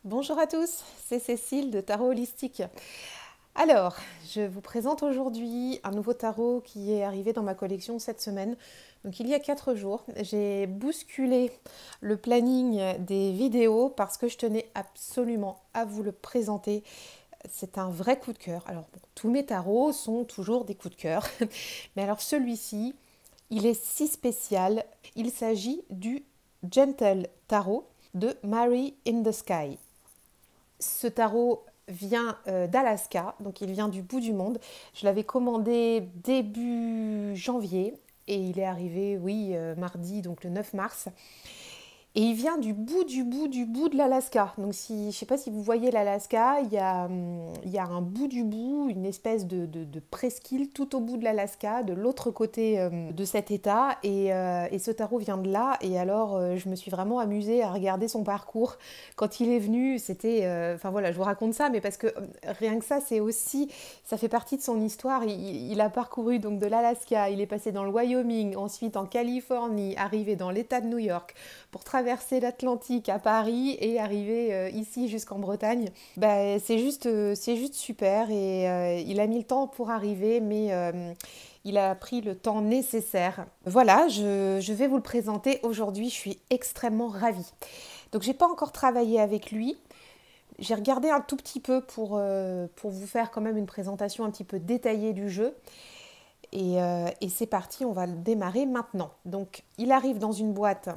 Bonjour à tous, c'est Cécile de Tarot Holistique. Alors, je vous présente aujourd'hui un nouveau tarot qui est arrivé dans ma collection cette semaine. Donc il y a 4 jours, j'ai bousculé le planning des vidéos parce que je tenais absolument à vous le présenter. C'est un vrai coup de cœur. Alors bon, tous mes tarots sont toujours des coups de cœur, mais alors celui-ci, il est si spécial. Il s'agit du Gentle Tarot de Mary in the Sky. Ce tarot vient d'Alaska, donc il vient du bout du monde. Je l'avais commandé début janvier et il est arrivé, oui, mardi, donc le 9 mars. Et il vient du bout de l'Alaska. Donc si, je ne sais pas si vous voyez l'Alaska, il y a un bout du bout, une espèce de presqu'île tout au bout de l'Alaska, de l'autre côté de cet état. Et ce tarot vient de là. Et alors, je me suis vraiment amusée à regarder son parcours. Quand il est venu, c'était... Enfin voilà, je vous raconte ça, mais parce que rien que ça, c'est aussi... Ça fait partie de son histoire. Il a parcouru donc de l'Alaska, il est passé dans le Wyoming, ensuite en Californie, arrivé dans l'État de New York pour traverser l'Atlantique à Paris et arriver ici jusqu'en Bretagne. Bah, c'est juste super et il a mis le temps pour arriver, mais il a pris le temps nécessaire. Voilà, je vais vous le présenter aujourd'hui, je suis extrêmement ravie. Donc j'ai pas encore travaillé avec lui. J'ai regardé un tout petit peu pour vous faire quand même une présentation un petit peu détaillée du jeu. Et c'est parti, on va le démarrer maintenant. Donc il arrive dans une boîte,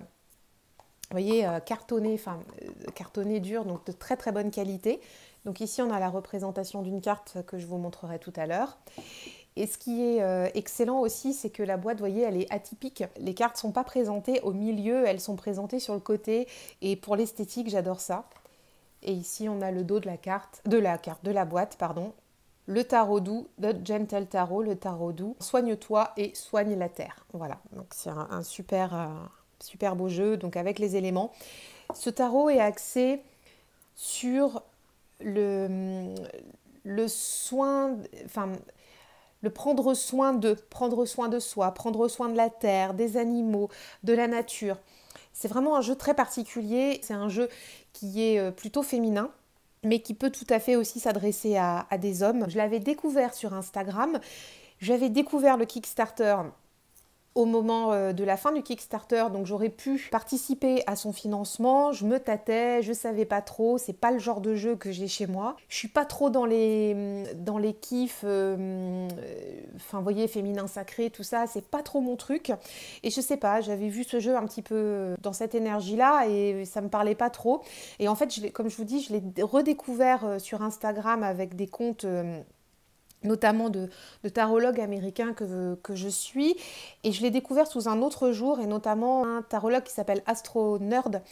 vous voyez, cartonné dur, donc de très très bonne qualité. Donc ici on a la représentation d'une carte que je vous montrerai tout à l'heure. Et ce qui est excellent aussi, c'est que la boîte, vous voyez, elle est atypique. Les cartes ne sont pas présentées au milieu, elles sont présentées sur le côté. Et pour l'esthétique, j'adore ça. Et ici, on a le dos de la boîte, pardon. Le tarot doux, le Gentle Tarot, le tarot doux. Soigne-toi et soigne la terre. Voilà, donc c'est un super beau jeu, donc avec les éléments. Ce tarot est axé sur le soin, enfin, prendre soin de soi, prendre soin de la terre, des animaux, de la nature. C'est vraiment un jeu très particulier. C'est un jeu qui est plutôt féminin, mais qui peut tout à fait aussi s'adresser à des hommes. Je l'avais découvert sur Instagram. J'avais découvert le Kickstarter au moment de la fin du Kickstarter, donc j'aurais pu participer à son financement. Je me tâtais, je savais pas trop, c'est pas le genre de jeu que j'ai chez moi. Je suis pas trop dans les kiffs, enfin vous voyez, féminin sacré, tout ça, c'est pas trop mon truc. Et je sais pas, j'avais vu ce jeu un petit peu dans cette énergie-là et ça me parlait pas trop. Et en fait, comme je vous dis, je l'ai redécouvert sur Instagram avec des comptes notamment de tarologues américains que je suis. Et je l'ai découvert sous un autre jour, et notamment un tarologue qui s'appelle Astro Nerd,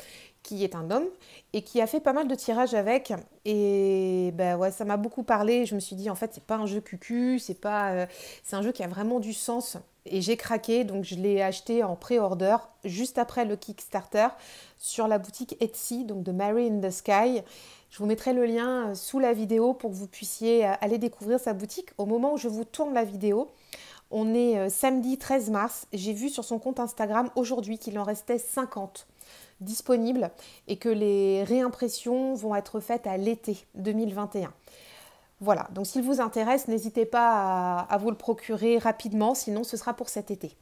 qui est un homme, et qui a fait pas mal de tirages avec. Et ben ouais, ça m'a beaucoup parlé. Je me suis dit, en fait, c'est pas un jeu cucu, c'est un jeu qui a vraiment du sens. Et j'ai craqué, donc je l'ai acheté en pré-order juste après le Kickstarter sur la boutique Etsy, donc de Mary in the Sky. Je vous mettrai le lien sous la vidéo pour que vous puissiez aller découvrir sa boutique. Au moment où je vous tourne la vidéo, on est samedi 13 mars. J'ai vu sur son compte Instagram aujourd'hui qu'il en restait 50 disponibles et que les réimpressions vont être faites à l'été 2021. Voilà, donc s'il vous intéresse, n'hésitez pas à vous le procurer rapidement, sinon ce sera pour cet été.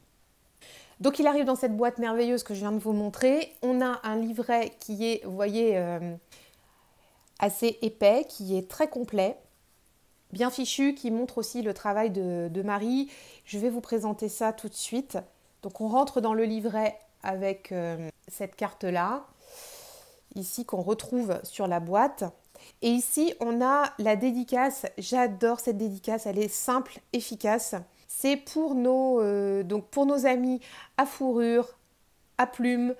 Donc il arrive dans cette boîte merveilleuse que je viens de vous montrer. On a un livret qui est, vous voyez, assez épais, qui est très complet, bien fichu, qui montre aussi le travail de Marie. Je vais vous présenter ça tout de suite. Donc on rentre dans le livret avec cette carte-là, ici qu'on retrouve sur la boîte. Et ici, on a la dédicace. J'adore cette dédicace, elle est simple, efficace. C'est pour donc pour nos amis à fourrure, à plumes,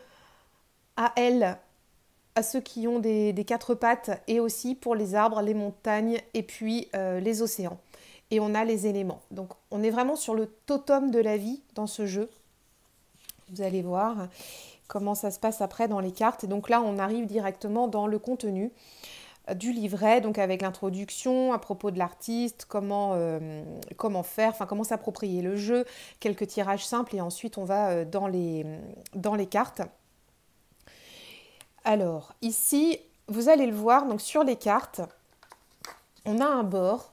à ailes, à ceux qui ont des 4 pattes, et aussi pour les arbres, les montagnes et puis les océans. Et on a les éléments. Donc on est vraiment sur le totem de la vie dans ce jeu. Vous allez voir comment ça se passe après dans les cartes. Et donc là, on arrive directement dans le contenu du livret, donc avec l'introduction à propos de l'artiste, comment faire, enfin comment s'approprier le jeu, quelques tirages simples, et ensuite on va dans les cartes. Alors, ici, vous allez le voir, donc sur les cartes, on a un bord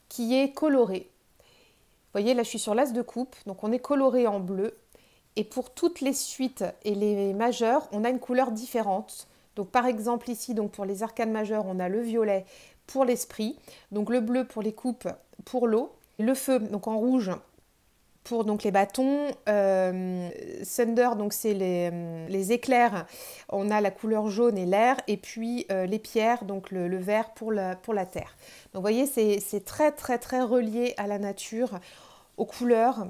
qui est coloré. Vous voyez, là, je suis sur l'as de coupe, donc on est coloré en bleu. Et pour toutes les suites et les majeurs, on a une couleur différente. Donc par exemple ici, donc pour les arcanes majeures, on a le violet pour l'esprit, donc le bleu pour les coupes, pour l'eau, le feu, donc en rouge pour donc les bâtons, thunder, donc c'est les éclairs, on a la couleur jaune et l'air, et puis les pierres, donc le vert pour la terre. Donc vous voyez, c'est très très très relié à la nature, aux couleurs.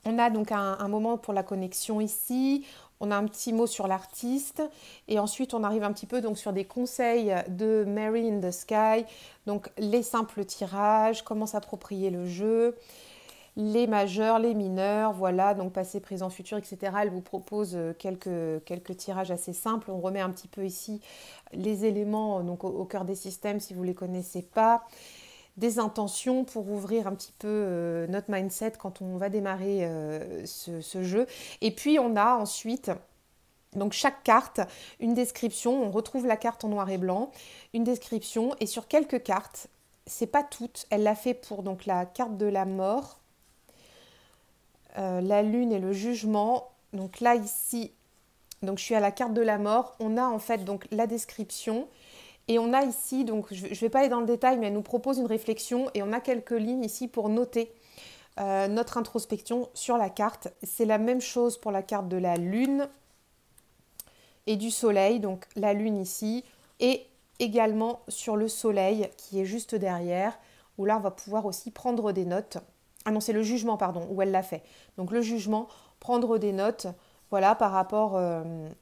On a donc un moment pour la connexion ici, on a un petit mot sur l'artiste, et ensuite on arrive un petit peu donc sur des conseils de Mary in the Sky, donc les simples tirages, comment s'approprier le jeu, les majeurs, les mineurs, voilà, donc passé, présent, futur, etc. Elle vous propose quelques tirages assez simples. On remet un petit peu ici les éléments donc au cœur des systèmes si vous ne les connaissez pas. Des intentions pour ouvrir un petit peu notre mindset quand on va démarrer ce jeu. Et puis on a ensuite, donc chaque carte, une description. On retrouve la carte en noir et blanc, une description. Et sur quelques cartes, c'est pas toutes, elle l'a fait pour donc la carte de la mort, la lune et le jugement. Donc là ici, donc je suis à la carte de la mort. On a en fait donc la description et on a ici, donc je ne vais pas aller dans le détail, mais elle nous propose une réflexion et on a quelques lignes ici pour noter notre introspection sur la carte. C'est la même chose pour la carte de la lune et du soleil, donc la lune ici, et également sur le soleil qui est juste derrière, où là on va pouvoir aussi prendre des notes. Ah non, c'est le jugement, pardon, où elle l'a fait. Donc le jugement, prendre des notes, voilà, par rapport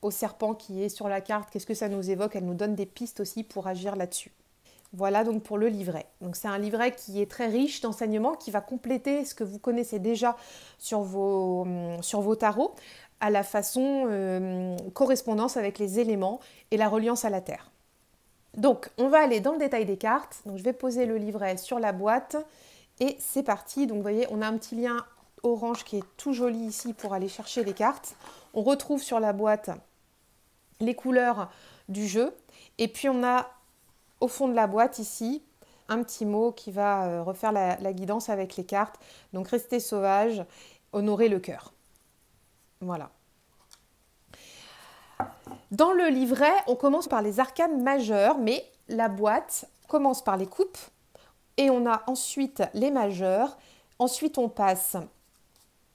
au serpent qui est sur la carte, qu'est-ce que ça nous évoque? Elle nous donne des pistes aussi pour agir là-dessus. Voilà donc pour le livret. Donc c'est un livret qui est très riche d'enseignements, qui va compléter ce que vous connaissez déjà sur vos tarots, à la façon correspondance avec les éléments et la reliance à la terre. Donc on va aller dans le détail des cartes. Donc je vais poser le livret sur la boîte. Et c'est parti, donc vous voyez, on a un petit lien orange qui est tout joli ici pour aller chercher les cartes. On retrouve sur la boîte les couleurs du jeu. Et puis on a au fond de la boîte ici un petit mot qui va refaire la guidance avec les cartes. Donc restez sauvage, honorez le cœur. Voilà. Dans le livret, on commence par les arcanes majeures, mais la boîte commence par les coupes. Et on a ensuite les majeurs. Ensuite, on passe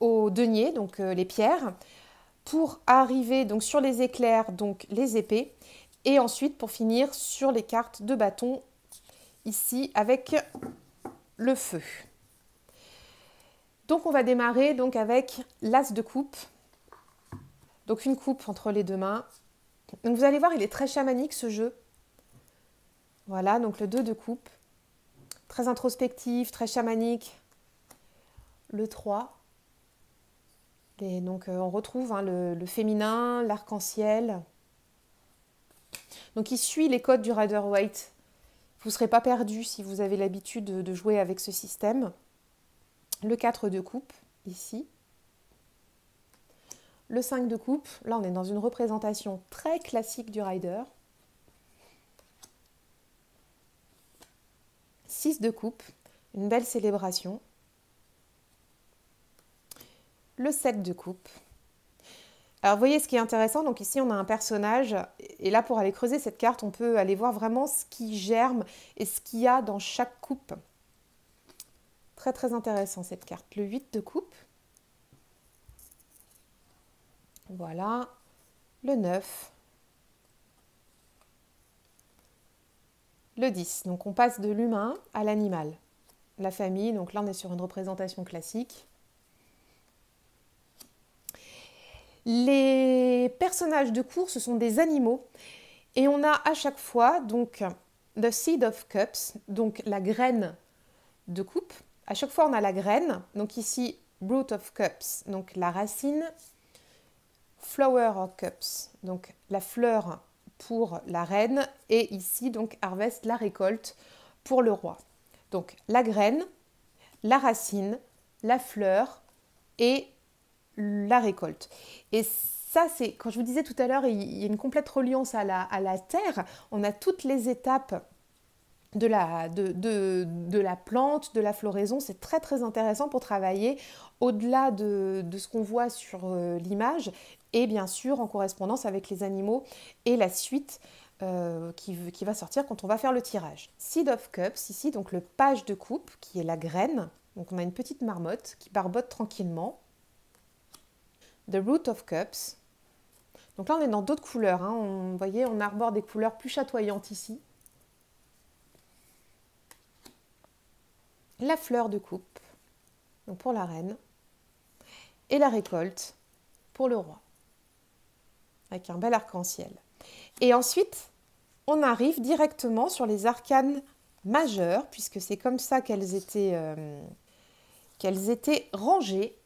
aux deniers, donc les pierres, pour arriver donc sur les éclairs, donc les épées. Et ensuite, pour finir, sur les cartes de bâton, ici, avec le feu. Donc, on va démarrer donc avec l'as de coupe. Donc, une coupe entre les deux mains. Donc, vous allez voir, il est très chamanique, ce jeu. Voilà, donc le 2 de coupe. Très introspectif, très chamanique. Le 3. Et donc on retrouve le féminin, l'arc-en-ciel. Donc il suit les codes du Rider-Waite. Vous ne serez pas perdu si vous avez l'habitude de jouer avec ce système. Le 4 de coupe, ici. Le 5 de coupe, là on est dans une représentation très classique du Rider. 6 de coupe, une belle célébration. Le 7 de coupe. Alors vous voyez ce qui est intéressant, donc ici on a un personnage, et là pour aller creuser cette carte, on peut aller voir vraiment ce qui germe et ce qu'il y a dans chaque coupe. Très très intéressant cette carte. Le 8 de coupe. Voilà. Le 9. Le 10. Donc on passe de l'humain à l'animal. La famille, donc là on est sur une représentation classique. Les personnages de course, ce sont des animaux. Et on a à chaque fois, donc, the seed of cups, donc la graine de coupe. À chaque fois, on a la graine. Donc ici, root of cups, donc la racine. Flower of cups, donc la fleur pour la reine. Et ici, donc, harvest, la récolte pour le roi. Donc la graine, la racine, la fleur et la récolte. Et ça, c'est, quand je vous disais tout à l'heure, il y a une complète reliance à la terre. On a toutes les étapes de la plante, de la floraison. C'est très très intéressant pour travailler au-delà de ce qu'on voit sur l'image et bien sûr en correspondance avec les animaux et la suite qui va sortir quand on va faire le tirage. Seed of Cups, ici donc le page de coupe qui est la graine. Donc on a une petite marmotte qui barbote tranquillement. The Root of Cups. Donc là on est dans d'autres couleurs. Hein. Vous voyez, on arbore des couleurs plus chatoyantes ici. La fleur de coupe, donc pour la reine, et la récolte pour le roi, avec un bel arc-en-ciel. Et ensuite, on arrive directement sur les arcanes majeures, puisque c'est comme ça qu'elles étaient rangées.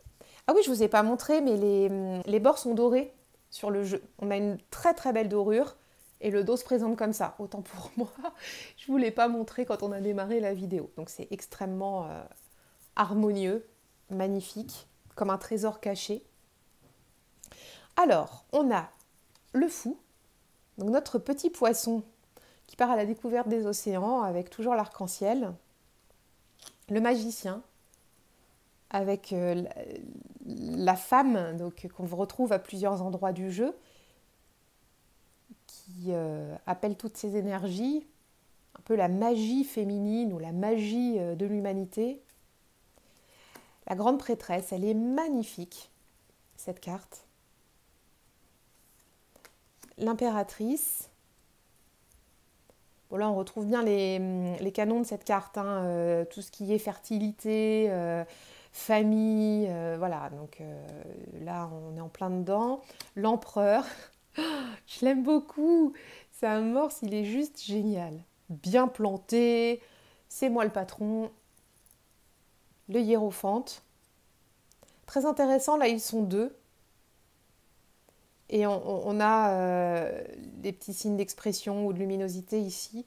Ah oui, je ne vous ai pas montré, mais les bords sont dorés sur le jeu. On a une très très belle dorure. Et le dos se présente comme ça, autant pour moi. Je ne vous l'ai pas montré quand on a démarré la vidéo. Donc c'est extrêmement harmonieux, magnifique, comme un trésor caché. Alors, on a le fou, donc notre petit poisson qui part à la découverte des océans avec toujours l'arc-en-ciel. Le magicien, avec la femme donc, qu'on retrouve à plusieurs endroits du jeu, qui appelle toutes ces énergies, un peu la magie féminine ou la magie de l'humanité. La grande prêtresse, elle est magnifique, cette carte. L'impératrice. Bon là, on retrouve bien les canons de cette carte, hein, tout ce qui est fertilité, famille, voilà. Donc là, on est en plein dedans. L'empereur. Je l'aime beaucoup. C'est un morse, il est juste génial. Bien planté. C'est moi le patron. Le hiérophante. Très intéressant, là ils sont deux. Et on a des petits signes d'expression ou de luminosité ici.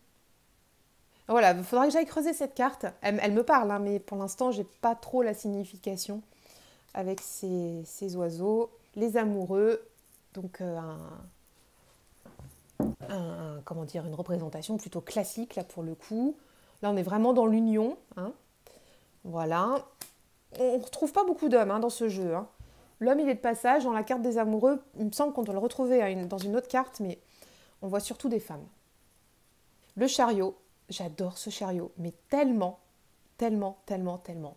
Voilà, il faudra que j'aille creuser cette carte. Elle me parle, hein, mais pour l'instant, j'ai pas trop la signification avec ces oiseaux. Les amoureux, donc comment dire, une représentation plutôt classique là pour le coup. Là on est vraiment dans l'union, hein. Voilà. On ne retrouve pas beaucoup d'hommes hein, dans ce jeu. Hein. L'homme il est de passage dans la carte des amoureux. Il me semble qu'on doit le retrouver dans une autre carte, mais on voit surtout des femmes. Le chariot, j'adore ce chariot, mais tellement, tellement, tellement, tellement.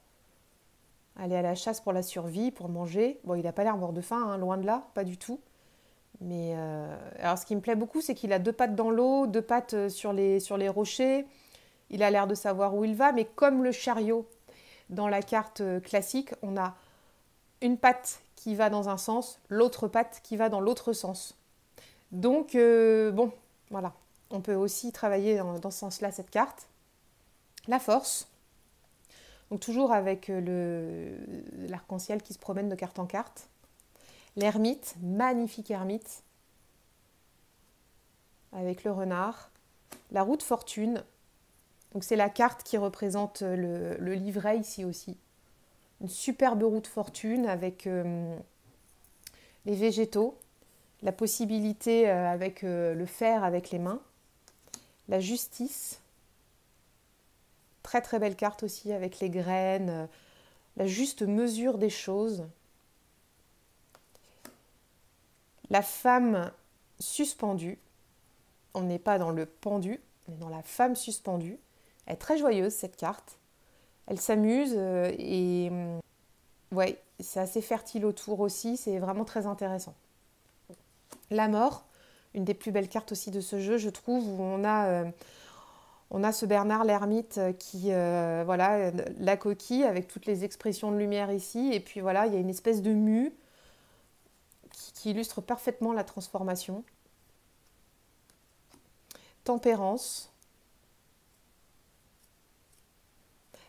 Aller à la chasse pour la survie, pour manger. Bon, il n'a pas l'air mort de faim, hein, loin de là, pas du tout. Mais alors ce qui me plaît beaucoup, c'est qu'il a deux pattes dans l'eau, deux pattes sur les rochers. Il a l'air de savoir où il va, mais comme le chariot dans la carte classique, on a une patte qui va dans un sens, l'autre patte qui va dans l'autre sens. Donc, bon, voilà. On peut aussi travailler dans ce sens-là cette carte. La force. Donc toujours avec l'arc-en-ciel qui se promène de carte en carte. L'ermite, magnifique ermite, avec le renard. La roue de fortune, donc c'est la carte qui représente le livret ici aussi. Une superbe roue de fortune avec les végétaux, la possibilité avec le faire avec les mains. La justice, très très belle carte aussi avec les graines, la juste mesure des choses. La femme suspendue, on n'est pas dans le pendu, on est dans la femme suspendue. Elle est très joyeuse cette carte. Elle s'amuse et ouais, c'est assez fertile autour aussi, c'est vraiment très intéressant. La mort, une des plus belles cartes aussi de ce jeu, je trouve, où on a ce Bernard l'ermite qui, voilà, la coquille avec toutes les expressions de lumière ici, et puis voilà, il y a une espèce de mue qui illustre parfaitement la transformation. Tempérance,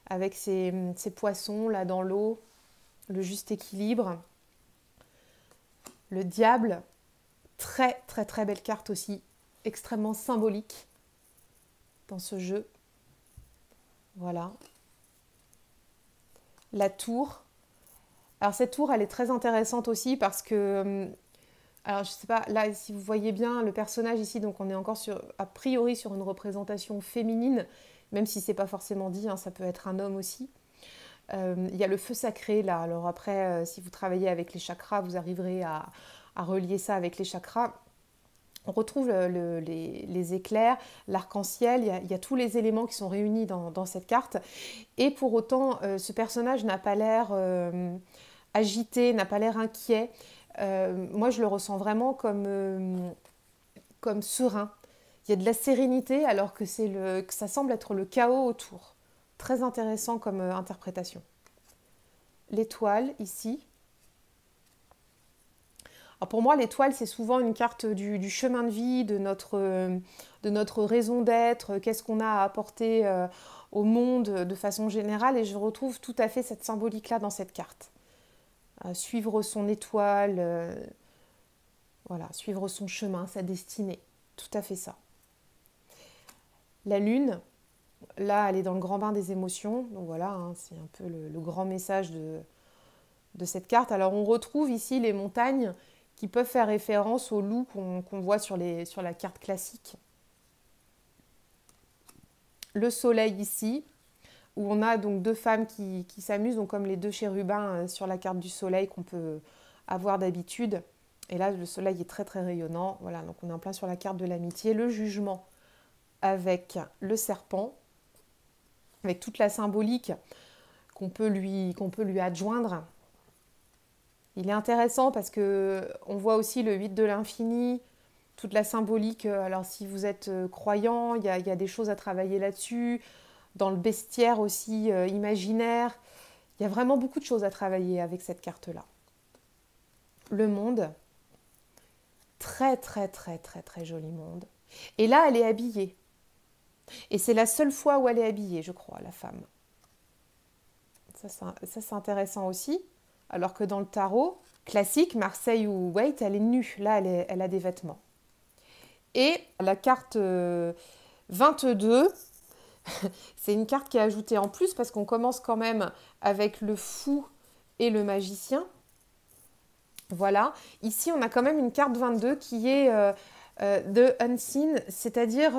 avec ces poissons là dans l'eau, le juste équilibre. Le diable, très très très belle carte aussi, extrêmement symbolique dans ce jeu. Voilà. La tour. Alors cette tour, elle est très intéressante aussi parce que Alors, je sais pas, là, si vous voyez bien le personnage ici, donc on est encore a priori sur une représentation féminine, même si c'est pas forcément dit, hein, ça peut être un homme aussi. Il y a le feu sacré là. Alors après, si vous travaillez avec les chakras, vous arriverez à relier ça avec les chakras. On retrouve les éclairs, l'arc-en-ciel, il y a tous les éléments qui sont réunis dans cette carte. Et pour autant, ce personnage n'a pas l'air agité, n'a pas l'air inquiet. Moi, je le ressens vraiment comme serein. Il y a de la sérénité alors que que ça semble être le chaos autour. Très intéressant comme interprétation. L'étoile ici. Alors pour moi, l'étoile, c'est souvent une carte du chemin de vie, de notre raison d'être, qu'est-ce qu'on a à apporter au monde de façon générale. Et je retrouve tout à fait cette symbolique-là dans cette carte. Suivre son étoile, voilà, suivre son chemin, sa destinée. Tout à fait ça. La lune, là, elle est dans le grand bain des émotions. Donc voilà, hein, c'est un peu le grand message de cette carte. Alors on retrouve ici les montagnes qui peuvent faire référence aux loups qu'on voit sur la carte classique. Le soleil ici, où on a donc deux femmes qui s'amusent, donc comme les deux chérubins sur la carte du soleil qu'on peut avoir d'habitude. Et là, le soleil est très très rayonnant. Voilà, donc on est en plein sur la carte de l'amitié. Le jugement avec le serpent, avec toute la symbolique qu'on peut lui adjoindre. Il est intéressant parce que on voit aussi le 8 de l'infini, toute la symbolique. Alors si vous êtes croyant, il y a des choses à travailler là-dessus. Dans le bestiaire aussi imaginaire, il y a vraiment beaucoup de choses à travailler avec cette carte-là. Le monde, très très très très très joli monde. Et là, elle est habillée. Et c'est la seule fois où elle est habillée, je crois, la femme. Ça c'est intéressant aussi. Alors que dans le tarot classique, Marseille ou Waite, elle est nue. Là, elle a des vêtements. Et la carte 22, c'est une carte qui est ajoutée en plus parce qu'on commence quand même avec le fou et le magicien. Voilà. Ici, on a quand même une carte 22 qui est The Unseen, c'est-à-dire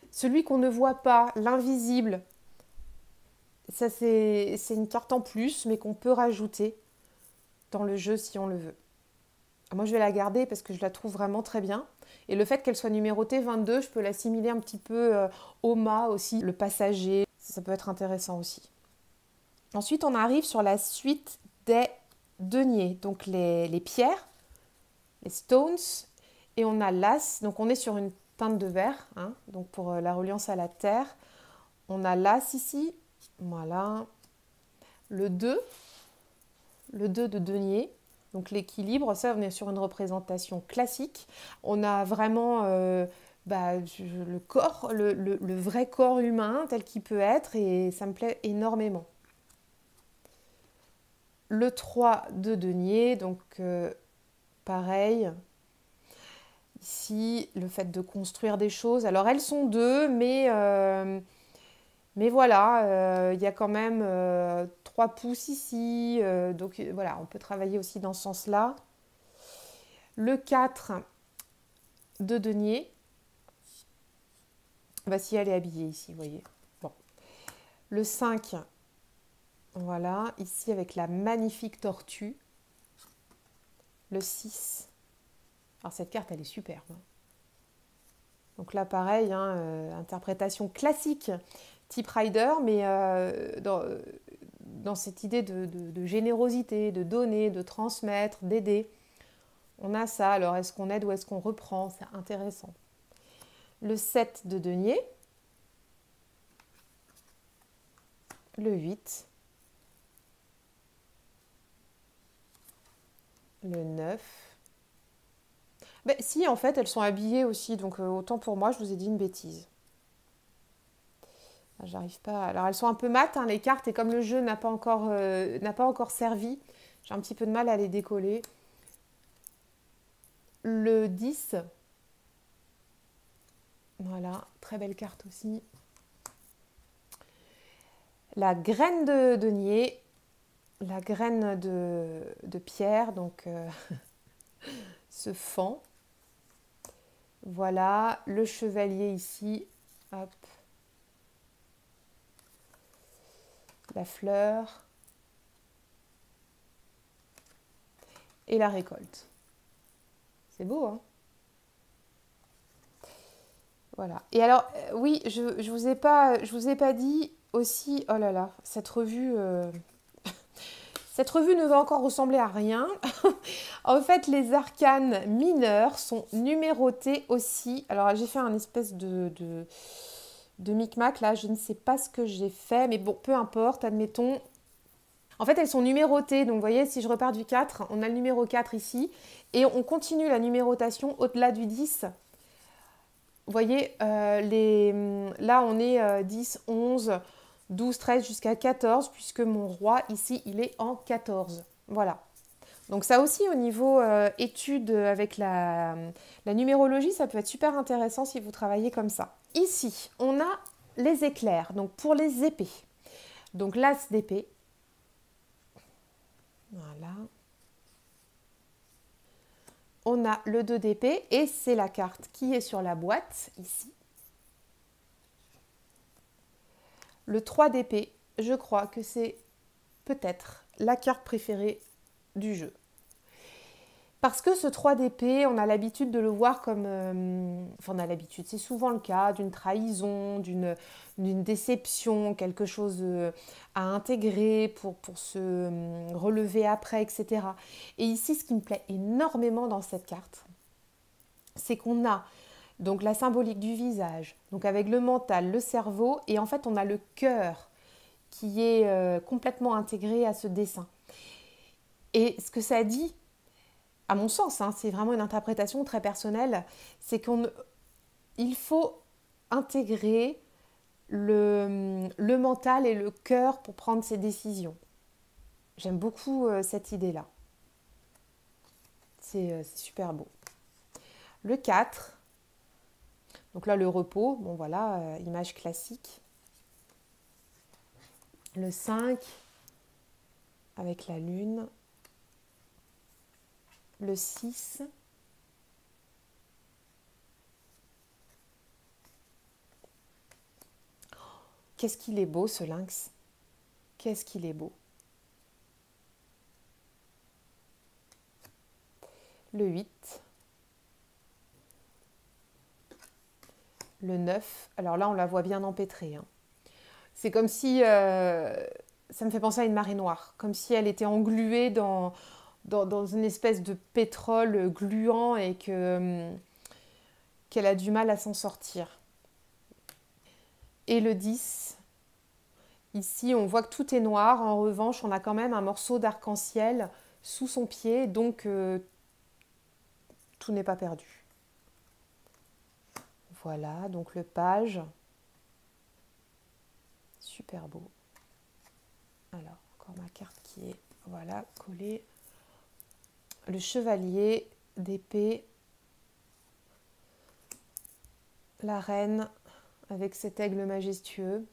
celui qu'on ne voit pas, l'invisible. Ça, c'est une carte en plus, mais qu'on peut rajouter dans le jeu si on le veut. Moi, je vais la garder parce que je la trouve vraiment très bien. Et le fait qu'elle soit numérotée 22, je peux l'assimiler un petit peu au mât aussi, le passager. Ça peut être intéressant aussi. Ensuite, on arrive sur la suite des deniers, donc les pierres, les stones, et on a l'as. Donc, on est sur une teinte de verre, hein, donc pour la reliance à la terre. On a l'as ici, voilà. Le 2 de denier. Donc l'équilibre, ça on est sur une représentation classique. On a vraiment le corps, le vrai corps humain tel qu'il peut être et ça me plaît énormément. Le 3 de denier, donc pareil. Ici, le fait de construire des choses. Alors elles sont deux, mais voilà, il y a quand même 3 pouces ici. Donc voilà, on peut travailler aussi dans ce sens-là. Le 4 de denier. Bah, si elle est habillée ici, vous voyez. Bon. Le 5, voilà, ici avec la magnifique tortue. Le 6. Alors cette carte, elle est superbe. Donc là, pareil, hein, interprétation classique type rider, mais dans cette idée de générosité, de donner, de transmettre, d'aider. On a ça, alors est-ce qu'on aide ou est-ce qu'on reprend? C'est intéressant. Le 7 de denier. Le 8. Le 9. Ben, si, en fait, elles sont habillées aussi, donc autant pour moi, je vous ai dit une bêtise. J'arrive pas. Alors elles sont un peu mates, hein, les cartes, et comme le jeu n'a pas encore servi, j'ai un petit peu de mal à les décoller. Le 10. Voilà, très belle carte aussi. La graine de denier, la graine de pierre, donc se fend. Voilà, le chevalier ici, hop, la fleur et la récolte. C'est beau, hein? Voilà. Et alors, oui, je vous ai pas dit aussi, oh là là, cette revue ne va encore ressembler à rien. En fait, les arcanes mineurs sont numérotés aussi. Alors, j'ai fait un espèce de micmac là, je ne sais pas ce que j'ai fait, mais bon, peu importe, admettons. En fait, elles sont numérotées. Donc, vous voyez, si je repars du 4, on a le numéro 4 ici. Et on continue la numérotation au-delà du 10. Vous voyez, là, on est 10, 11, 12, 13 jusqu'à 14, puisque mon roi, ici, il est en 14. Voilà. Donc ça aussi, au niveau études avec la numérologie, ça peut être super intéressant si vous travaillez comme ça. Ici, on a les éclairs, donc pour les épées. Donc l'as d'épée. Voilà. On a le 2 d'épée et c'est la carte qui est sur la boîte, ici. Le 3 d'épée, je crois que c'est peut-être la carte préférée du jeu. Parce que ce 3 d'épée, on a l'habitude de le voir comme... enfin, on a l'habitude, c'est souvent le cas d'une trahison, d'une déception, quelque chose à intégrer pour se relever après, etc. Et ici, ce qui me plaît énormément dans cette carte, c'est qu'on a donc la symbolique du visage, donc avec le mental, le cerveau, et en fait, on a le cœur qui est complètement intégré à ce dessin. Et ce que ça dit, à mon sens, hein, c'est vraiment une interprétation très personnelle, c'est qu'il faut intégrer le mental et le cœur pour prendre ses décisions. J'aime beaucoup cette idée-là. C'est super beau. Le 4, donc là le repos, bon voilà, image classique. Le 5, avec la lune. Le 6, qu'est-ce qu'il est beau ce lynx, qu'est-ce qu'il est beau. Le 8, le 9, alors là on la voit bien empêtrée, hein. C'est comme si, ça me fait penser à une marée noire, comme si elle était engluée dans une espèce de pétrole gluant et qu'elle a du mal à s'en sortir. Et le 10, ici on voit que tout est noir, en revanche on a quand même un morceau d'arc-en-ciel sous son pied, donc tout n'est pas perdu. Voilà, donc le page, super beau. Alors, encore ma carte qui est, voilà, collée. Le chevalier d'épée, la reine avec cet aigle majestueux.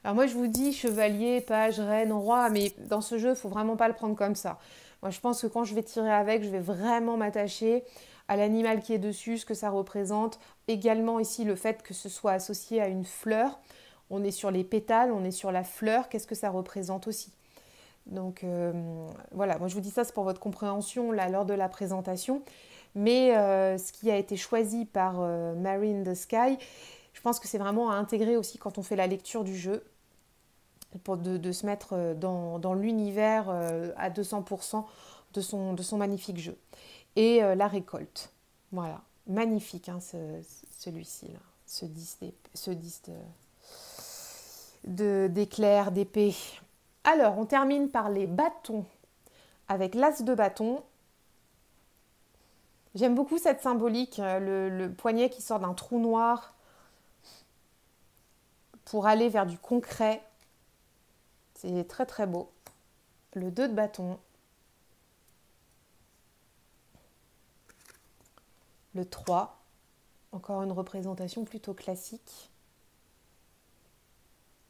Alors moi je vous dis chevalier, page, reine, roi, mais dans ce jeu il ne faut vraiment pas le prendre comme ça. Moi je pense que quand je vais tirer avec, je vais vraiment m'attacher à l'animal qui est dessus, ce que ça représente. Également ici le fait que ce soit associé à une fleur. On est sur les pétales, on est sur la fleur, qu'est-ce que ça représente aussi. Donc voilà, moi je vous dis ça, c'est pour votre compréhension là, lors de la présentation. Mais ce qui a été choisi par Mary in the Sky, je pense que c'est vraiment à intégrer aussi quand on fait la lecture du jeu, pour de se mettre dans l'univers à 200% de son magnifique jeu. Et la récolte, voilà, magnifique hein, celui-ci, là, ce 10 d'éclairs, d'épée. Alors, on termine par les bâtons, avec l'as de bâton. J'aime beaucoup cette symbolique, le poignet qui sort d'un trou noir pour aller vers du concret. C'est très très beau. Le 2 de bâton. Le 3. Encore une représentation plutôt classique.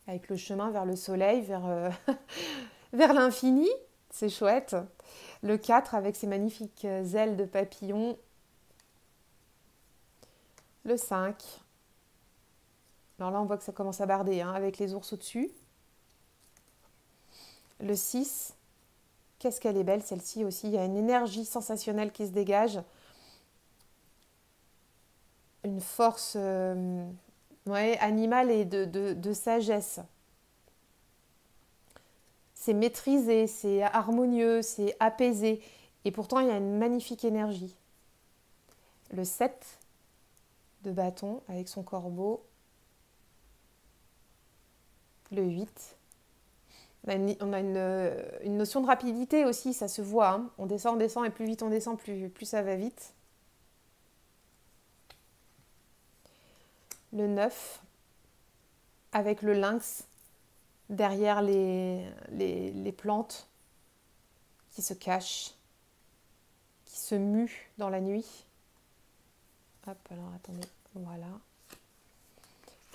Avec le chemin vers le soleil, vers l'infini. C'est chouette. Le 4 avec ses magnifiques ailes de papillon. Le 5. Alors là, on voit que ça commence à barder hein, avec les ours au-dessus. Le 6. Qu'est-ce qu'elle est belle celle-ci aussi. Il y a une énergie sensationnelle qui se dégage. Une force ouais, animale et de sagesse. C'est maîtrisé, c'est harmonieux, c'est apaisé. Et pourtant, il y a une magnifique énergie. Le 7 de bâton avec son corbeau. Le 8. On a une notion de rapidité aussi, ça se voit. Hein. On descend, et plus vite on descend, plus ça va vite. Le 9, avec le lynx derrière les plantes qui se cachent, qui se muent dans la nuit. Hop, alors attendez, voilà.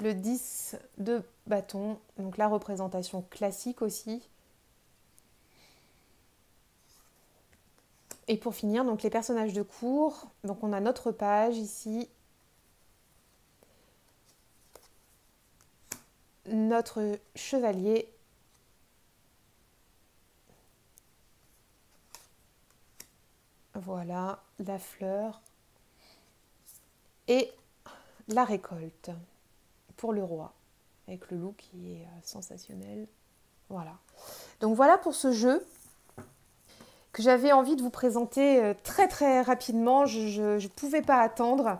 Le 10 de bâton, donc la représentation classique aussi. Et pour finir, donc les personnages de cour. Donc on a notre page ici. Notre chevalier. Voilà, la fleur. Et la récolte pour le roi, avec le loup qui est sensationnel. Voilà. Donc voilà pour ce jeu que j'avais envie de vous présenter très très rapidement. Je ne pouvais pas attendre.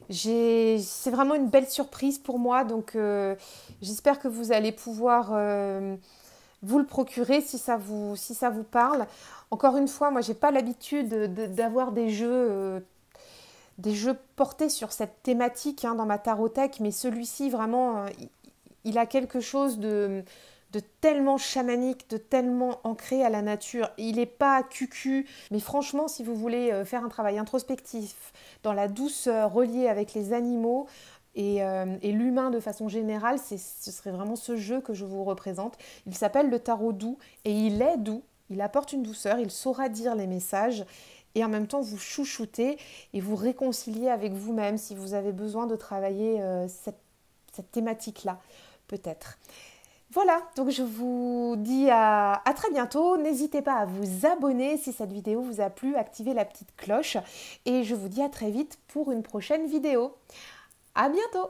C'est vraiment une belle surprise pour moi, donc j'espère que vous allez pouvoir vous le procurer si ça vous parle. Encore une fois, moi j'ai pas l'habitude d'avoir des jeux portés sur cette thématique hein, dans ma tarothèque, mais celui-ci vraiment, il a quelque chose de tellement chamanique, de tellement ancré à la nature. Il n'est pas cucu, mais franchement, si vous voulez faire un travail introspectif, dans la douceur, relié avec les animaux et l'humain de façon générale, ce serait vraiment ce jeu que je vous représente. Il s'appelle le tarot doux et il est doux, il apporte une douceur, il saura dire les messages et en même temps vous chouchouter et vous réconcilier avec vous-même si vous avez besoin de travailler cette thématique-là, peut-être. Voilà, donc je vous dis à très bientôt. N'hésitez pas à vous abonner si cette vidéo vous a plu, activez la petite cloche et je vous dis à très vite pour une prochaine vidéo. À bientôt!